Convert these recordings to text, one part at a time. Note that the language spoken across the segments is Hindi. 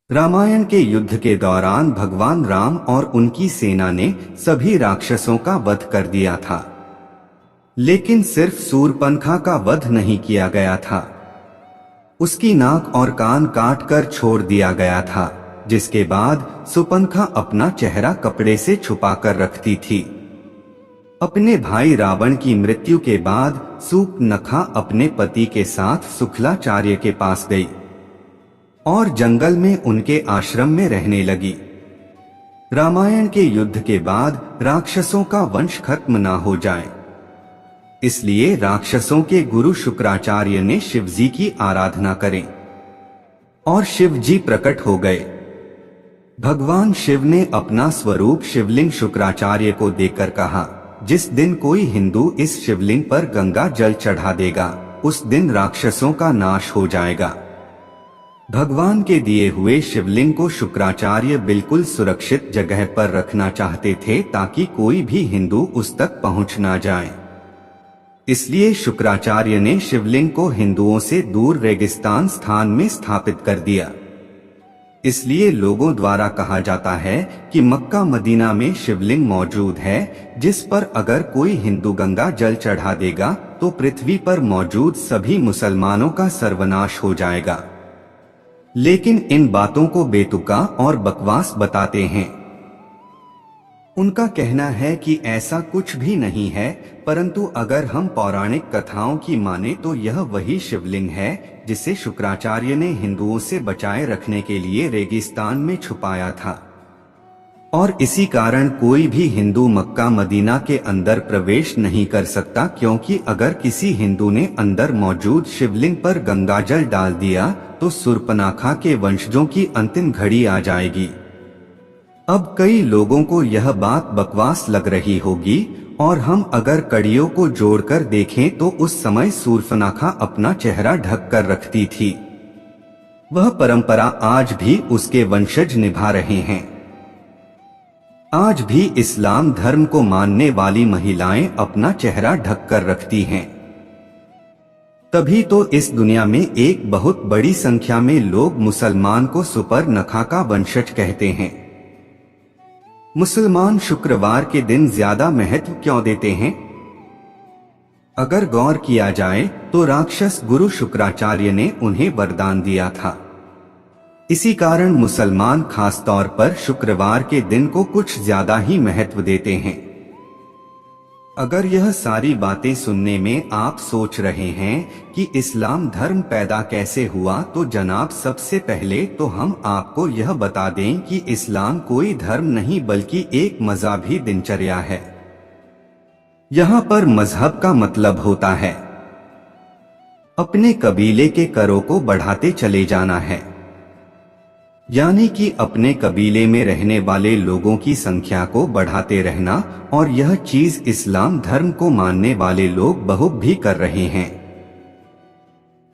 रामायण के युद्ध के दौरान भगवान राम और उनकी सेना ने सभी राक्षसों का वध कर दिया था, लेकिन सिर्फ शूर्पणखा का वध नहीं किया गया था। उसकी नाक और कान काट कर छोड़ दिया गया था, जिसके बाद शूर्पणखा अपना चेहरा कपड़े से छुपा कर रखती थी। अपने भाई रावण की मृत्यु के बाद शूर्पणखा अपने पति के साथ शुक्लाचार्य के पास गई और जंगल में उनके आश्रम में रहने लगी। रामायण के युद्ध के बाद राक्षसों का वंश खत्म ना हो जाए, इसलिए राक्षसों के गुरु शुक्राचार्य ने शिवजी की आराधना करें और शिवजी प्रकट हो गए। भगवान शिव ने अपना स्वरूप शिवलिंग शुक्राचार्य को देकर कहा, जिस दिन कोई हिंदू इस शिवलिंग पर गंगा जल चढ़ा देगा, उस दिन राक्षसों का नाश हो जाएगा। भगवान के दिए हुए शिवलिंग को शुक्राचार्य बिल्कुल सुरक्षित जगह पर रखना चाहते थे ताकि कोई भी हिंदू उस तक पहुंच ना जाए। इसलिए शुक्राचार्य ने शिवलिंग को हिंदुओं से दूर रेगिस्तान स्थान में स्थापित कर दिया। इसलिए लोगों द्वारा कहा जाता है कि मक्का मदीना में शिवलिंग मौजूद है, जिस पर अगर कोई हिंदू गंगा जल चढ़ा देगा तो पृथ्वी पर मौजूद सभी मुसलमानों का सर्वनाश हो जाएगा। लेकिन इन बातों को बेतुका और बकवास बताते हैं। उनका कहना है कि ऐसा कुछ भी नहीं है, परंतु अगर हम पौराणिक कथाओं की माने तो यह वही शिवलिंग है जिसे शुक्राचार्य ने हिंदुओं से बचाए रखने के लिए रेगिस्तान में छुपाया था। और इसी कारण कोई भी हिंदू मक्का मदीना के अंदर प्रवेश नहीं कर सकता, क्योंकि अगर किसी हिंदू ने अंदर मौजूद शिवलिंग पर गंगाजल डाल दिया तो शूर्पणखा के वंशजों की अंतिम घड़ी आ जाएगी। अब कई लोगों को यह बात बकवास लग रही होगी, और हम अगर कड़ियों को जोड़कर देखें तो उस समय शूर्पणखा अपना चेहरा ढक कर रखती थी। वह परंपरा आज भी उसके वंशज निभा रहे हैं। आज भी इस्लाम धर्म को मानने वाली महिलाएं अपना चेहरा ढक कर रखती हैं। तभी तो इस दुनिया में एक बहुत बड़ी संख्या में लोग मुसलमान को शूर्पणखा का वंशज कहते हैं। मुसलमान शुक्रवार के दिन ज्यादा महत्व क्यों देते हैं? अगर गौर किया जाए तो राक्षस गुरु शुक्राचार्य ने उन्हें वरदान दिया था। इसी कारण मुसलमान खास तौर पर शुक्रवार के दिन को कुछ ज्यादा ही महत्व देते हैं। अगर यह सारी बातें सुनने में आप सोच रहे हैं कि इस्लाम धर्म पैदा कैसे हुआ, तो जनाब सबसे पहले तो हम आपको यह बता दें कि इस्लाम कोई धर्म नहीं बल्कि एक मज़हबी दिनचर्या है। यहाँ पर मजहब का मतलब होता है अपने कबीले के करों को बढ़ाते चले जाना है, यानी कि अपने कबीले में रहने वाले लोगों की संख्या को बढ़ाते रहना, और यह चीज इस्लाम धर्म को मानने वाले लोग बहुत भी कर रहे हैं।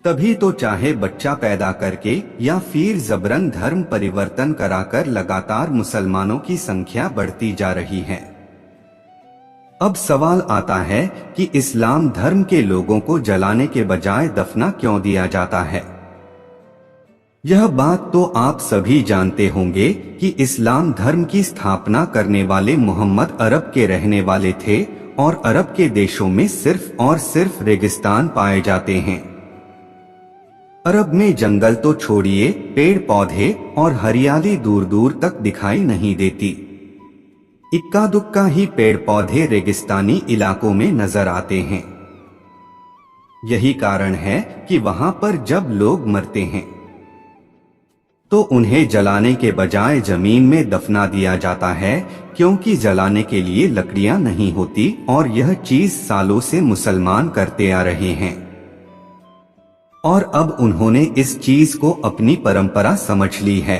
तभी तो चाहे बच्चा पैदा करके या फिर जबरन धर्म परिवर्तन कराकर लगातार मुसलमानों की संख्या बढ़ती जा रही है। अब सवाल आता है कि इस्लाम धर्म के लोगों को जलाने के बजाय दफना क्यों दिया जाता है। यह बात तो आप सभी जानते होंगे कि इस्लाम धर्म की स्थापना करने वाले मोहम्मद अरब के रहने वाले थे, और अरब के देशों में सिर्फ और सिर्फ रेगिस्तान पाए जाते हैं। अरब में जंगल तो छोड़िए, पेड़ पौधे और हरियाली दूर दूर तक दिखाई नहीं देती। इक्का दुक्का ही पेड़ पौधे रेगिस्तानी इलाकों में नजर आते हैं। यही कारण है कि वहां पर जब लोग मरते हैं तो उन्हें जलाने के बजाय जमीन में दफना दिया जाता है, क्योंकि जलाने के लिए लकड़ियां नहीं होती, और यह चीज सालों से मुसलमान करते आ रहे हैं। और अब उन्होंने इस चीज को अपनी परंपरा समझ ली है।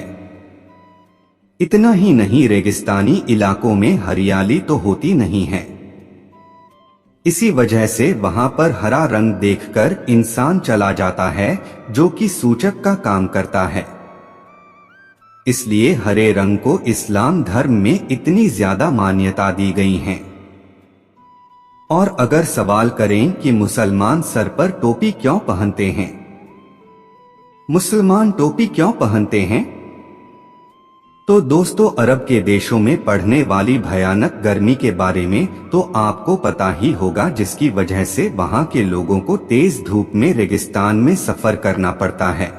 इतना ही नहीं, रेगिस्तानी इलाकों में हरियाली तो होती नहीं है। इसी वजह से वहां पर हरा रंग देखकर इंसान चला जाता है, जो कि सूचक का काम करता है। इसलिए हरे रंग को इस्लाम धर्म में इतनी ज्यादा मान्यता दी गई है। और अगर सवाल करें कि मुसलमान सर पर टोपी क्यों पहनते हैं, मुसलमान टोपी क्यों पहनते हैं, तो दोस्तों, अरब के देशों में पड़ने वाली भयानक गर्मी के बारे में तो आपको पता ही होगा, जिसकी वजह से वहाँ के लोगों को तेज धूप में रेगिस्तान में सफर करना पड़ता है।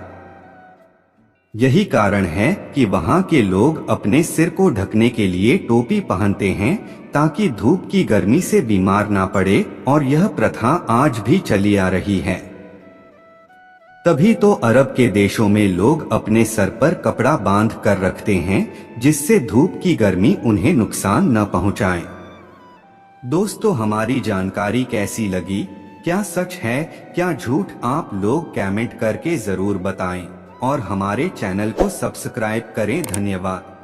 यही कारण है कि वहाँ के लोग अपने सिर को ढकने के लिए टोपी पहनते हैं, ताकि धूप की गर्मी से बीमार ना पड़े, और यह प्रथा आज भी चली आ रही है। तभी तो अरब के देशों में लोग अपने सर पर कपड़ा बांध कर रखते हैं, जिससे धूप की गर्मी उन्हें नुकसान न पहुंचाए। दोस्तों, हमारी जानकारी कैसी लगी? क्या सच है, क्या झूठ? आप लोग कमेंट करके जरूर बताएं और हमारे चैनल को सब्सक्राइब करें। धन्यवाद।